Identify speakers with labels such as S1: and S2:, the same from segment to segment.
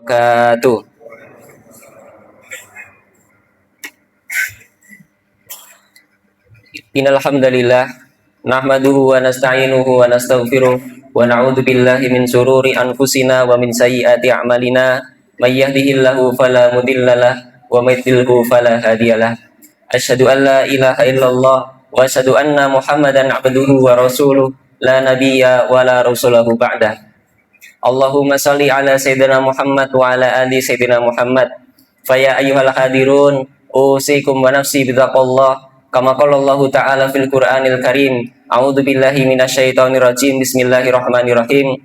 S1: Wabarakatuh. Innal hamdalillah nahmaduhu wa nasta'inuhu wa nastaghfiruh wa na'udzu billahi min shururi anfusina wa min sayyiati a'malina may yahdihillahu fala mudhillalah wa may yudhlilhu fala hadiyalah. Asyhadu an la ilaha illallah wa asyhadu anna Muhammadan abduhu wa rasuluh la nabiyya wa la rasulahu ba'dah. Allahumma salli ala sayyidina Muhammad wa ala ali sayyidina Muhammad. Faya ayyuhal hadirun usikum wa nafsi bidzaqallah kama qala Allah ta'ala fil Qur'anil Karim. A'udzu billahi minasyaitonir rajim. Bismillahirrahmanirrahim.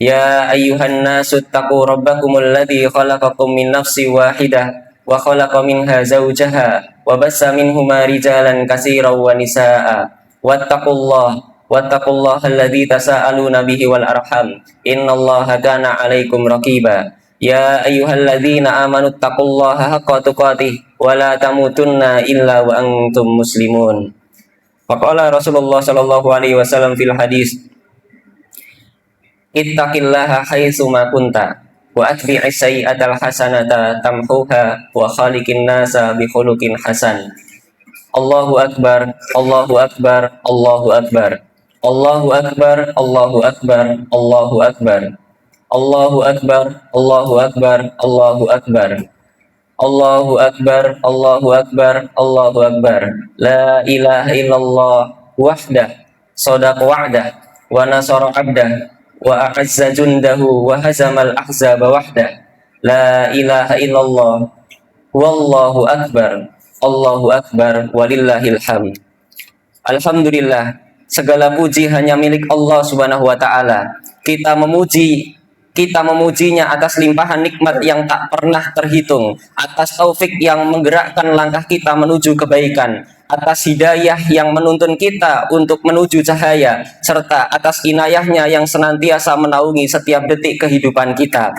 S1: Ya ayyuhan nasu taqu rabbakumul ladzi khalaqakum min nafsin wahidah wa khalaqa minha zawjaha wa bassa minhuma rijalan katsiran wa nisaa'a wattaqullaha alladzi tasaaluna bihi wal arham innallaha kana 'alaikum raqiba. Ya ayyuhalladzina amanu taqullaha haqqa tuqatih wa la tamutunna illa wa antum muslimun. Faqala Rasulullah sallallahu alaihi wasallam fil hadis, ittaqillaha haitsu ma kunta wa atbi'is sayyi'atal hasanata tamhuha wa khaliqin nasa bi khuluqin hasan. Allahu akbar, Allahu akbar, Allahu akbar. Allahu akbar, Allahu akbar, Allahu akbar. Allahu akbar, Allahu akbar, Allahu akbar. Allahu akbar, Allahu akbar, Allahu akbar. La ilaha illallah wahdah, shadaqa wa'dah, wa nasara 'abdah, wa a'azza jundahu, wa hazamal ahzaba wahdah. La ilaha illallah wallahu akbar, Allahu akbar, walillahil hamd. Alhamdulillah, segala puji hanya milik Allah Subhanahu wa taala. Kita memujinya atas limpahan nikmat yang tak pernah terhitung, atas taufik yang menggerakkan langkah kita menuju kebaikan, atas hidayah yang menuntun kita untuk menuju cahaya, serta atas inayahnya yang senantiasa menaungi setiap detik kehidupan kita.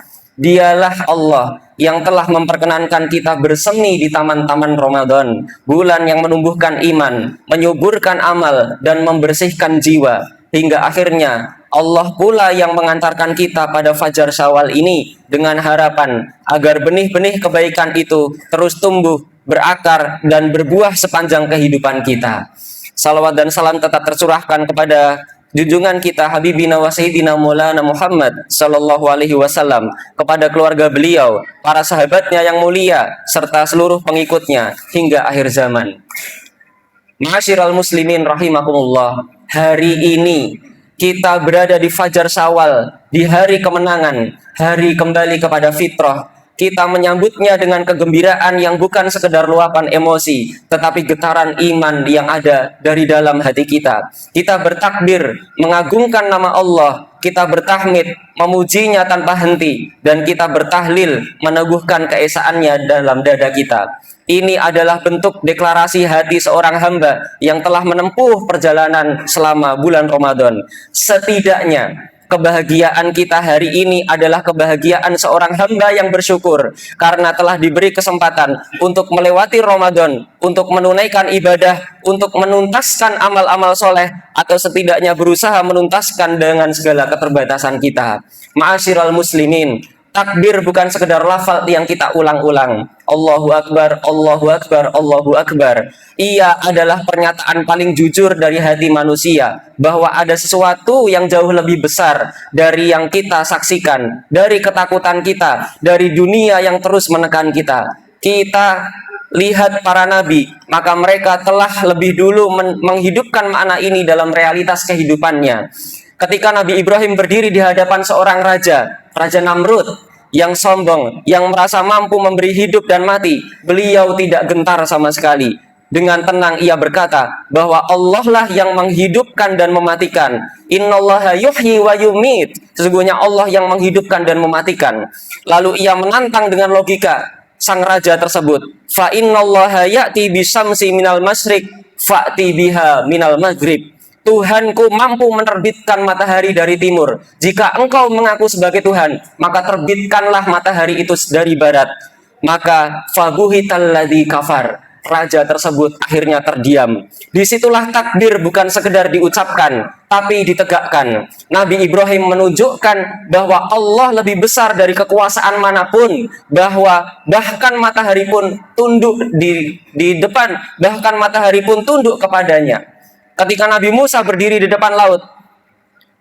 S1: Dialah Allah yang telah memperkenankan kita bersemi di taman-taman Ramadan, bulan yang menumbuhkan iman, menyuburkan amal, dan membersihkan jiwa. Hingga akhirnya Allah pula yang mengantarkan kita pada Fajar Syawal ini dengan harapan agar benih-benih kebaikan itu terus tumbuh, berakar, dan berbuah sepanjang kehidupan kita. Salawat dan salam tetap tercurahkan kepada junjungan kita Habibina wa Sayyidina Maulana Muhammad sallallahu alaihi wasallam, kepada keluarga beliau, para sahabatnya yang mulia, serta seluruh pengikutnya hingga akhir zaman. Ma'asyiral muslimin rahimakumullah, hari ini kita berada di Fajar Syawal, di hari kemenangan, hari kembali kepada fitrah. Kita menyambutnya dengan kegembiraan yang bukan sekedar luapan emosi, tetapi getaran iman yang ada dari dalam hati kita. Kita bertakbir, mengagungkan nama Allah, kita bertahmid, memujinya tanpa henti, dan kita bertahlil, meneguhkan keesaannya dalam dada kita. Ini adalah bentuk deklarasi hati seorang hamba yang telah menempuh perjalanan selama bulan Ramadan. Setidaknya kebahagiaan kita hari ini adalah kebahagiaan seorang hamba yang bersyukur karena telah diberi kesempatan untuk melewati Ramadan, untuk menunaikan ibadah, untuk menuntaskan amal-amal soleh, atau setidaknya berusaha menuntaskan dengan segala keterbatasan kita. Ma'asyiral muslimin, takbir bukan sekedar lafal yang kita ulang-ulang. Allahu Akbar, Allahu Akbar, Allahu Akbar. Ia adalah pernyataan paling jujur dari hati manusia bahwa ada sesuatu yang jauh lebih besar dari yang kita saksikan, dari ketakutan kita, dari dunia yang terus menekan kita. Kita lihat para nabi, maka mereka telah lebih dulu menghidupkan makna ini dalam realitas kehidupannya. Ketika Nabi Ibrahim berdiri di hadapan seorang raja, Raja Namrud, yang sombong, yang merasa mampu memberi hidup dan mati, beliau tidak gentar sama sekali. Dengan tenang ia berkata bahwa Allah lah yang menghidupkan dan mematikan. Innallaha yuhyi wa yumit. Sesungguhnya Allah yang menghidupkan dan mematikan. Lalu ia menantang dengan logika sang raja tersebut. Fa innallaha ya'ti bisyamsi minal masyriq fa'ti biha minal maghrib. Tuhanku mampu menerbitkan matahari dari timur. Jika engkau mengaku sebagai Tuhan, maka terbitkanlah matahari itu dari barat. Maka fabuhital ladzi kafar. raja tersebut akhirnya terdiam. Disitulah takbir bukan sekedar diucapkan, tapi ditegakkan. Nabi Ibrahim menunjukkan bahwa Allah lebih besar dari kekuasaan manapun, bahwa bahkan matahari pun tunduk di depan, bahkan matahari pun tunduk kepadanya. Ketika Nabi Musa berdiri di depan laut,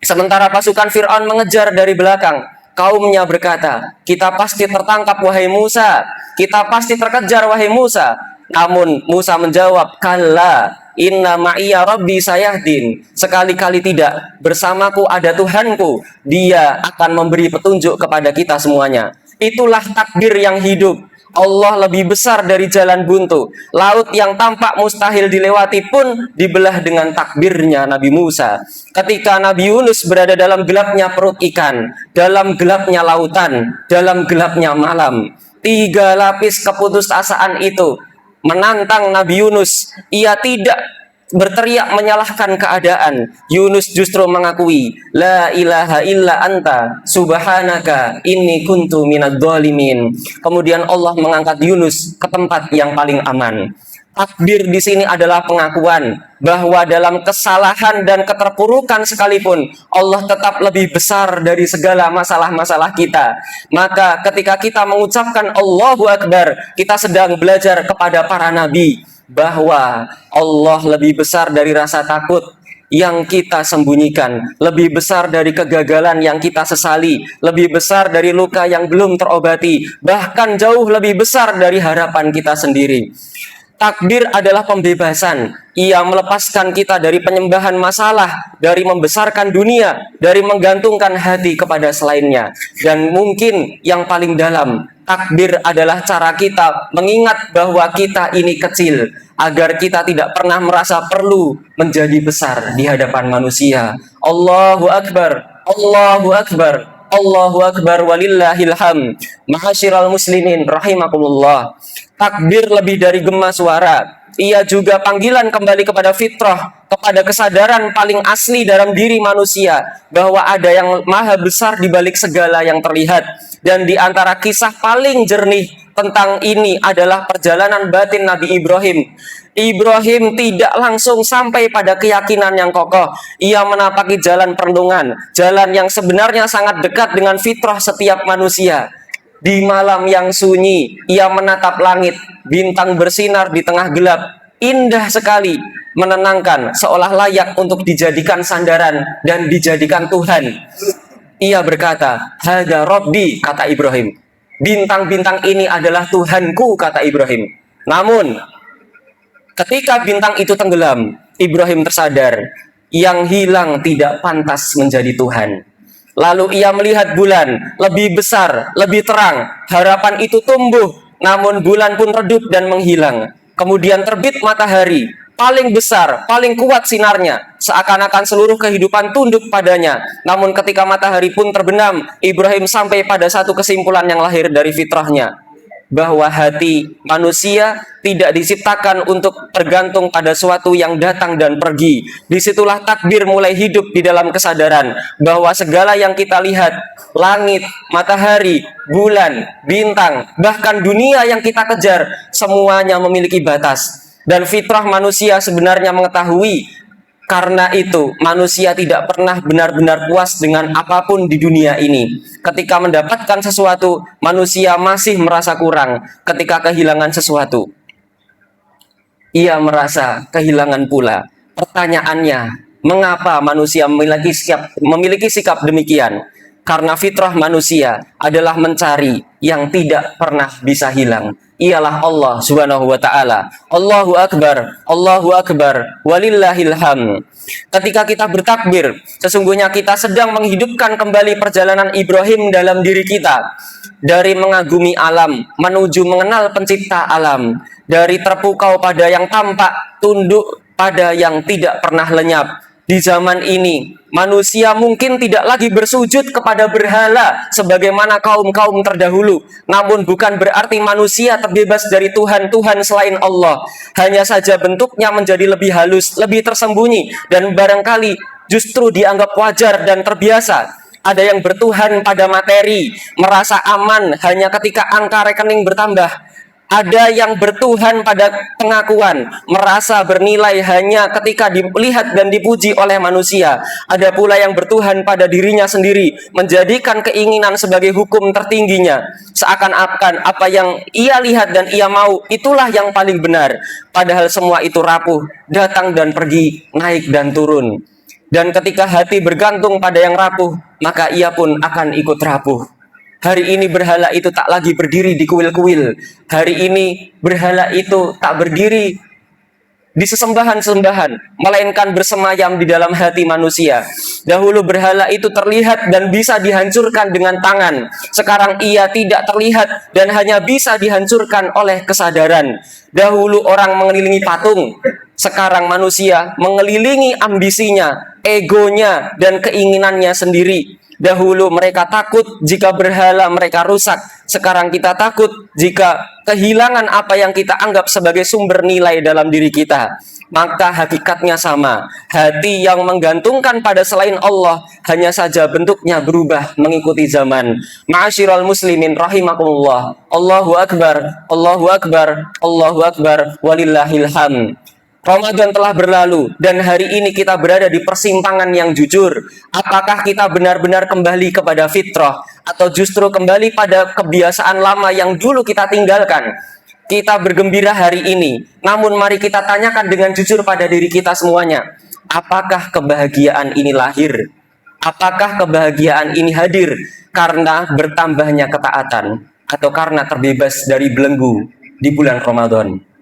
S1: sementara pasukan Fir'aun mengejar dari belakang, kaumnya berkata, "Kita pasti tertangkap wahai Musa, kita pasti terkejar wahai Musa." Namun Musa menjawab, "Kalla, inna ma'iya rabbi sayahdin." Sekali-kali tidak, bersamaku ada Tuhanku, dia akan memberi petunjuk kepada kita semuanya. Itulah takbir yang hidup. Allah lebih besar dari jalan buntu. Laut yang tampak mustahil dilewati pun dibelah dengan takbirnya Nabi Musa. Ketika Nabi Yunus berada dalam gelapnya perut ikan, dalam gelapnya lautan, dalam gelapnya malam, 3 lapis keputusasaan itu menantang Nabi Yunus. Ia tidak berteriak menyalahkan keadaan. Yunus justru mengakui, "La ilaha illa anta subhanaka inni kuntu minadh dhalimin." Kemudian Allah mengangkat Yunus ke tempat yang paling aman. Takbir di sini adalah pengakuan bahwa dalam kesalahan dan keterpurukan sekalipun Allah tetap lebih besar dari segala masalah-masalah kita. Maka ketika kita mengucapkan Allahu Akbar, kita sedang belajar kepada para nabi bahwa Allah lebih besar dari rasa takut yang kita sembunyikan, lebih besar dari kegagalan yang kita sesali, lebih besar dari luka yang belum terobati, bahkan jauh lebih besar dari harapan kita sendiri. Takbir adalah pembebasan. Ia melepaskan kita dari penyembahan masalah, dari membesarkan dunia, dari menggantungkan hati kepada selainnya. Dan mungkin yang paling dalam, takbir adalah cara kita mengingat bahwa kita ini kecil, agar kita tidak pernah merasa perlu menjadi besar di hadapan manusia. Allahu Akbar, Allahu Akbar, Allahu Akbar walillahil hamd. Ma'asyiral muslimin rahimakumullah. Takbir lebih dari gema suara. Ia juga panggilan kembali kepada fitrah, kepada kesadaran paling asli dalam diri manusia bahwa ada yang maha besar di balik segala yang terlihat. Dan di antara kisah paling jernih tentang ini adalah perjalanan batin Nabi Ibrahim. Ibrahim tidak langsung sampai pada keyakinan yang kokoh. Ia menapaki jalan perenungan, jalan yang sebenarnya sangat dekat dengan fitrah setiap manusia. Di malam yang sunyi, ia menatap langit, bintang bersinar di tengah gelap. Indah sekali, menenangkan, seolah layak untuk dijadikan sandaran dan dijadikan Tuhan. Ia berkata, "Hada Rabbi," kata Ibrahim. Bintang-bintang ini adalah Tuhanku, kata Ibrahim. Namun, ketika bintang itu tenggelam, Ibrahim tersadar, yang hilang tidak pantas menjadi Tuhan. Lalu ia melihat bulan, lebih besar, lebih terang. Harapan itu tumbuh, namun bulan pun redup dan menghilang. Kemudian terbit matahari, paling besar, paling kuat sinarnya. Seakan-akan seluruh kehidupan tunduk padanya. Namun ketika matahari pun terbenam, Ibrahim sampai pada satu kesimpulan yang lahir dari fitrahnya. Bahwa hati manusia tidak diciptakan untuk tergantung pada sesuatu yang datang dan pergi. Disitulah takbir mulai hidup di dalam kesadaran bahwa segala yang kita lihat, langit, matahari, bulan, bintang, bahkan dunia yang kita kejar, semuanya memiliki batas. Dan fitrah manusia sebenarnya mengetahui. Karena itu, manusia tidak pernah benar-benar puas dengan apapun di dunia ini. Ketika mendapatkan sesuatu, manusia masih merasa kurang. Ketika kehilangan sesuatu, ia merasa kehilangan pula. Pertanyaannya, mengapa manusia memiliki sikap demikian? Karena fitrah manusia adalah mencari yang tidak pernah bisa hilang. Ialah Allah Subhanahu wa taala. Allahu Akbar, Allahu Akbar, walillahil hamd. Ketika kita bertakbir, sesungguhnya kita sedang menghidupkan kembali perjalanan Ibrahim dalam diri kita. Dari mengagumi alam, menuju mengenal pencipta alam. Dari terpukau pada yang tampak, tunduk pada yang tidak pernah lenyap. Di zaman ini, manusia mungkin tidak lagi bersujud kepada berhala sebagaimana kaum-kaum terdahulu. Namun bukan berarti manusia terbebas dari Tuhan-Tuhan selain Allah. Hanya saja bentuknya menjadi lebih halus, lebih tersembunyi, dan barangkali justru dianggap wajar dan terbiasa. Ada yang bertuhan pada materi, merasa aman hanya ketika angka rekening bertambah. Ada yang bertuhan pada pengakuan, merasa bernilai hanya ketika dilihat dan dipuji oleh manusia. Ada pula yang bertuhan pada dirinya sendiri, menjadikan keinginan sebagai hukum tertingginya. Seakan-akan apa yang ia lihat dan ia mau, itulah yang paling benar. Padahal semua itu rapuh, datang dan pergi, naik dan turun. Dan ketika hati bergantung pada yang rapuh, maka ia pun akan ikut rapuh. Hari ini berhala itu tak lagi berdiri di kuil-kuil. Hari ini berhala itu tak berdiri di sesembahan-sembahan, melainkan bersemayam di dalam hati manusia. Dahulu berhala itu terlihat dan bisa dihancurkan dengan tangan. Sekarang ia tidak terlihat dan hanya bisa dihancurkan oleh kesadaran. Dahulu orang mengelilingi patung, sekarang manusia mengelilingi ambisinya, egonya, dan keinginannya sendiri. Dahulu mereka takut jika berhala mereka rusak. Sekarang kita takut jika kehilangan apa yang kita anggap sebagai sumber nilai dalam diri kita. Maka hakikatnya sama. Hati yang menggantungkan pada selain Allah, hanya saja bentuknya berubah mengikuti zaman. Ma'asyiral muslimin rahimakumullah. Allahu akbar, Allahu akbar, Allahu akbar, walillahil hamd. Ramadan telah berlalu dan hari ini kita berada di persimpangan yang jujur. Apakah kita benar-benar kembali kepada fitrah atau justru kembali pada kebiasaan lama yang dulu kita tinggalkan? Kita bergembira hari ini, namun mari kita tanyakan dengan jujur pada diri kita semuanya. Apakah kebahagiaan ini lahir? Apakah kebahagiaan ini hadir karena bertambahnya ketaatan atau karena terbebas dari belenggu di bulan Ramadan?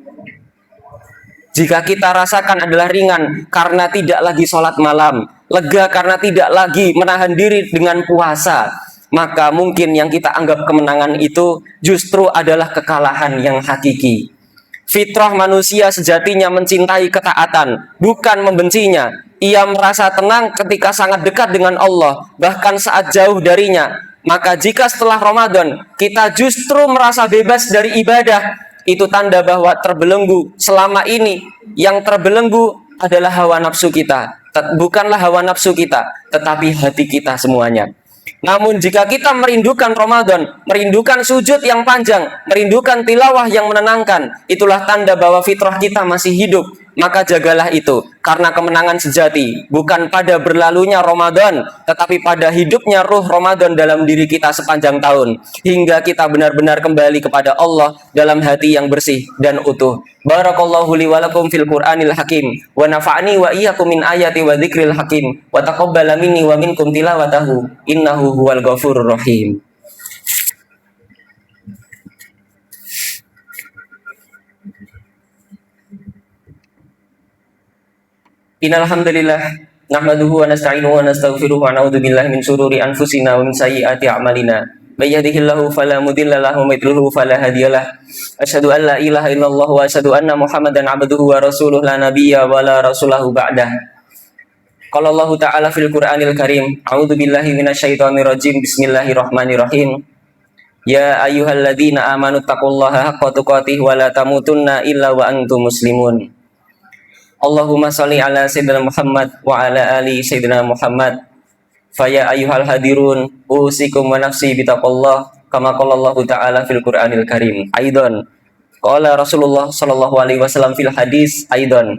S1: Jika kita rasakan adalah ringan karena tidak lagi sholat malam, lega karena tidak lagi menahan diri dengan puasa, maka mungkin yang kita anggap kemenangan itu justru adalah kekalahan yang hakiki. Fitrah manusia sejatinya mencintai ketaatan, bukan membencinya. Ia merasa tenang ketika sangat dekat dengan Allah, bahkan saat jauh darinya. Maka jika setelah Ramadan kita justru merasa bebas dari ibadah, itu tanda bahwa terbelenggu selama ini. Yang terbelenggu adalah hawa nafsu kita. Bukanlah hawa nafsu kita, tetapi hati kita semuanya. Namun jika kita merindukan Ramadan, merindukan sujud yang panjang, merindukan tilawah yang menenangkan, itulah tanda bahwa fitrah kita masih hidup. Maka jagalah itu, karena kemenangan sejati bukan pada berlalunya Ramadan, tetapi pada hidupnya ruh Ramadan dalam diri kita sepanjang tahun, hingga kita benar-benar kembali kepada Allah dalam hati yang bersih dan utuh. Barakallahu li wa lakum fil Qur'anil Hakim, wa nafa'ani wa iyyakum min ayati wa dzikril hakim, wa taqabbala minni wa minkum tilawatahu, innahu huwal ghafurur rahim. Innal hamdalillah nahmaduhu wa nasta'inuhu wa nastaghfiruhu wa na'udzu billahi min shururi anfusina wa min sayyiati a'malina. May yahdihillahu fala mudilla lahu wa may yudlilhu fala hadiyalah. Asyhadu an la ilaha illallah wa asyhadu anna Muhammadan 'abduhu wa rasuluhu la nabiyya wa la rasulahu ba'dah. Qala Allah ta'ala fil Qur'anil Karim, a'udzu billahi minasyaitonir rajim. Bismillahirrahmanirrahim. Ya ayyuhalladzina amanu taqullaha haqqa tuqatih wa la tamutunna illa wa antum muslimun. Allahumma sholli ala sayyidina Muhammad wa ala ali sayyidina Muhammad. Faya ayyuhal hadirun usikum wa nafsi bitaqullah kama qala Allah ta'ala fil Qur'anil Karim. Aidan qala Rasulullah sallallahu alaihi wasallam fil hadis aidan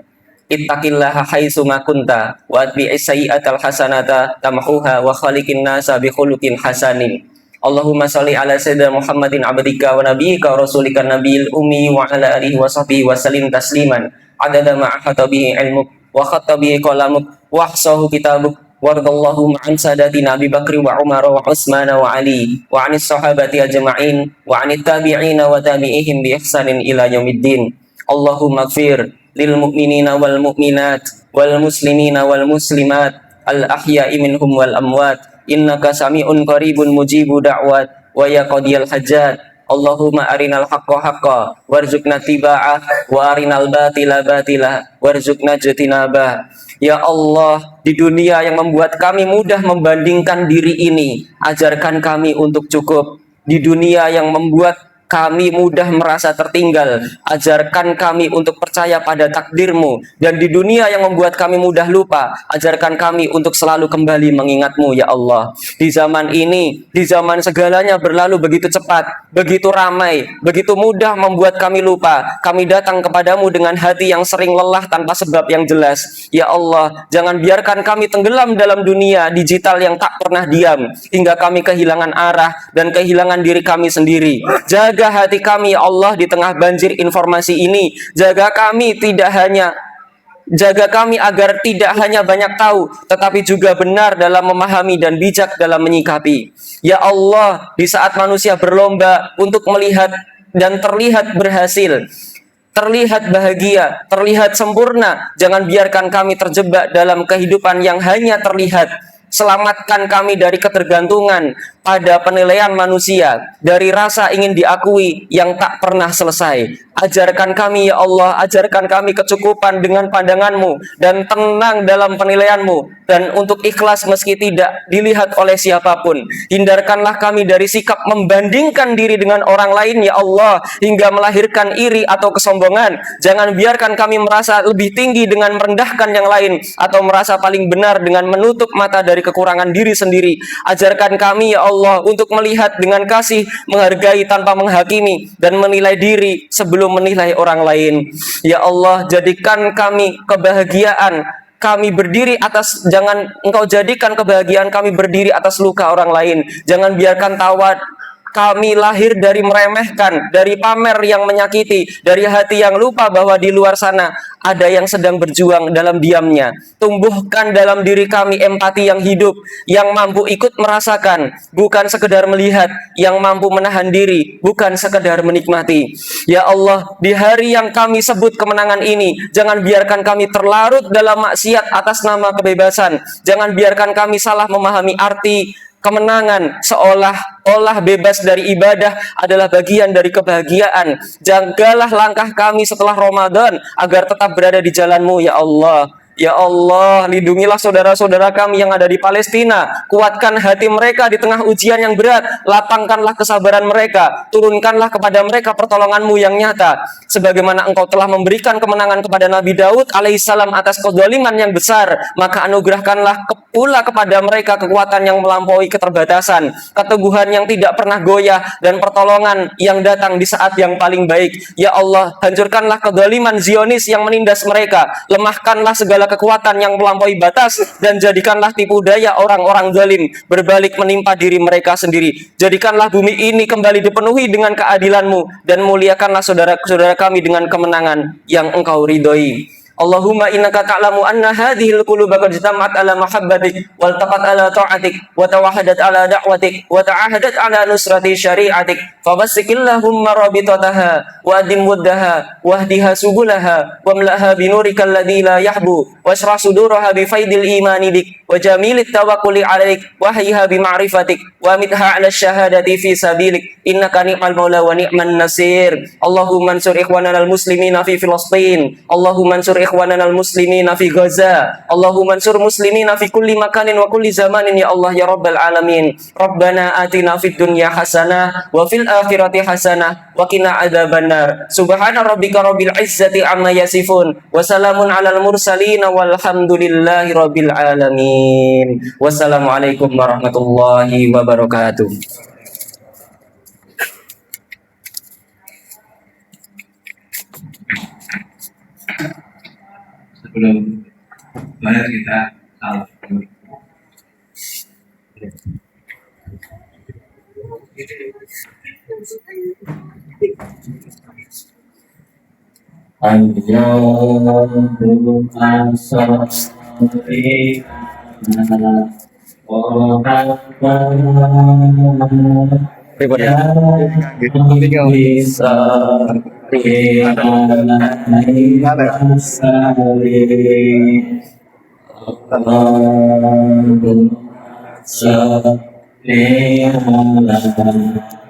S1: ittaqillaha haitsu ma kunta wa atbi'is sayyi'atal hasanata tamhuha wa khaliqin nasa bi khuluqin hasanin. Allahumma sholli ala sayyidina Muhammadin abdika wa nabiyyika wa rasulika nabiyil ummi wa ala alihi wa sahbihi wa sallim tasliman adada ma'ahata bihi ilmuk wa khatta bihi qalamuk wa ahsahu kitabuk wardallahu ma'an sadatina Abi Bakri wa Umar wa Utsman wa Ali wa anis sahabati ajma'in wa anit tabi'ina wa tabi'ihim bi ihsanin ila yaumiddin. Allahumma ighfir lil mu'minina wal mu'minat wal muslimina wal muslimat al ahya'i minhum wal amwat innaka sami'un qaribun mujibu da'wat wa ya qadiyal hajat. Allahumma arinal haqqa haqqa warzuqna tiba'ah wa arinal batila batila warzuqna jatinabah. Ya Allah, di dunia yang membuat kami mudah membandingkan diri ini, ajarkan kami untuk cukup. Di dunia yang membuat kami mudah merasa tertinggal. Ajarkan kami untuk percaya pada takdir-Mu, dan di dunia yang membuat kami mudah lupa, ajarkan kami untuk selalu kembali mengingat-Mu ya Allah. Di zaman ini, di zaman segalanya berlalu begitu cepat, begitu ramai, begitu mudah membuat kami lupa, kami datang kepadamu dengan hati yang sering lelah tanpa sebab yang jelas. Ya Allah, jangan biarkan kami tenggelam dalam dunia digital yang tak pernah diam, hingga kami kehilangan arah dan kehilangan diri kami sendiri. Jaga hati kami ya Allah di tengah banjir informasi ini. Jaga kami agar tidak hanya banyak tahu, tetapi juga benar dalam memahami dan bijak dalam menyikapi. Ya Allah, di saat manusia berlomba untuk melihat dan terlihat berhasil, terlihat bahagia, terlihat sempurna, jangan biarkan kami terjebak dalam kehidupan yang hanya terlihat. Selamatkan kami dari ketergantungan pada penilaian manusia, dari rasa ingin diakui yang tak pernah selesai. Ajarkan kami ya Allah, ajarkan kami kecukupan dengan pandangan-Mu dan tenang dalam penilaian-Mu, dan untuk ikhlas meski tidak dilihat oleh siapapun. Hindarkanlah kami dari sikap membandingkan diri dengan orang lain ya Allah, hingga melahirkan iri atau kesombongan. Jangan biarkan kami merasa lebih tinggi dengan merendahkan yang lain, atau merasa paling benar dengan menutup mata dari kekurangan diri sendiri. Ajarkan kami ya Allah untuk melihat dengan kasih, menghargai tanpa menghakimi, dan menilai diri sebelum menilai orang lain. Ya Allah, jadikan kami kebahagiaan kami berdiri atas, jangan Engkau jadikan kebahagiaan kami berdiri atas luka orang lain. Jangan biarkan tawa kami lahir dari meremehkan, dari pamer yang menyakiti, dari hati yang lupa bahwa di luar sana ada yang sedang berjuang dalam diamnya. Tumbuhkan dalam diri kami empati yang hidup, yang mampu ikut merasakan, bukan sekedar melihat, yang mampu menahan diri, bukan sekedar menikmati. Ya Allah, di hari yang kami sebut kemenangan ini, jangan biarkan kami terlarut dalam maksiat atas nama kebebasan. Jangan biarkan kami salah memahami arti kemenangan, seolah-olah bebas dari ibadah adalah bagian dari kebahagiaan. Jagalah langkah kami setelah Ramadan agar tetap berada di jalan-Mu ya Allah. Ya Allah, lindungilah saudara-saudara kami yang ada di Palestina. Kuatkan hati mereka di tengah ujian yang berat. Lapangkanlah kesabaran mereka. Turunkanlah kepada mereka pertolongan-Mu yang nyata. Sebagaimana Engkau telah memberikan kemenangan kepada Nabi Daud alaihissalam atas kezaliman yang besar, maka anugerahkanlah pula kepada mereka kekuatan yang melampaui keterbatasan, keteguhan yang tidak pernah goyah, dan pertolongan yang datang di saat yang paling baik. Ya Allah, hancurkanlah kezaliman Zionis yang menindas mereka. Lemahkanlah segala kekuatan yang melampaui batas, dan jadikanlah tipu daya orang-orang zalim berbalik menimpa diri mereka sendiri. Jadikanlah bumi ini kembali dipenuhi dengan keadilan-Mu, dan muliakanlah saudara-saudara kami dengan kemenangan yang Engkau ridhoi. Allahumma innaka ta'lamu anna hadhil quluba qad ijtama'at ala mahabbatik wal taqat ala ta'atik wa tawahadat ala da'watik wa ta'ahadat ala nusrati syari'atik fabassikillahumma rabitataha wa adim wuddaha wahdiha subulaha wamlaha binurika alladhi la yahbu washrah suduraha bifaidil imani dik wa jamilit tawakkuli alaik wahyiha bima'rifatik wa mitha ala syahadati fi sabilik innaka ni'mal maula wa ni'man nasir. Allahumma ansur ikhwanana al-muslimina fi Filistin. Allahumma ansur ikhwanana al-muslimina fi Gaza. Allahumma ansur muslimina fi kulli makanin wa kulli zamanin ya Allah ya rabbal alamin. Rabbana atina fid dunya hasanah wa fil akhirati hasanah wa qina adzabannar. Subhana rabbika rabbil izzati amma yasifun wa salamun alal mursalin walhamdulillahi rabbil alamin. Wassalamualaikum warahmatullahi wabarakatuh.
S2: Sebelum bayar kita salam. Allahumma sholli ala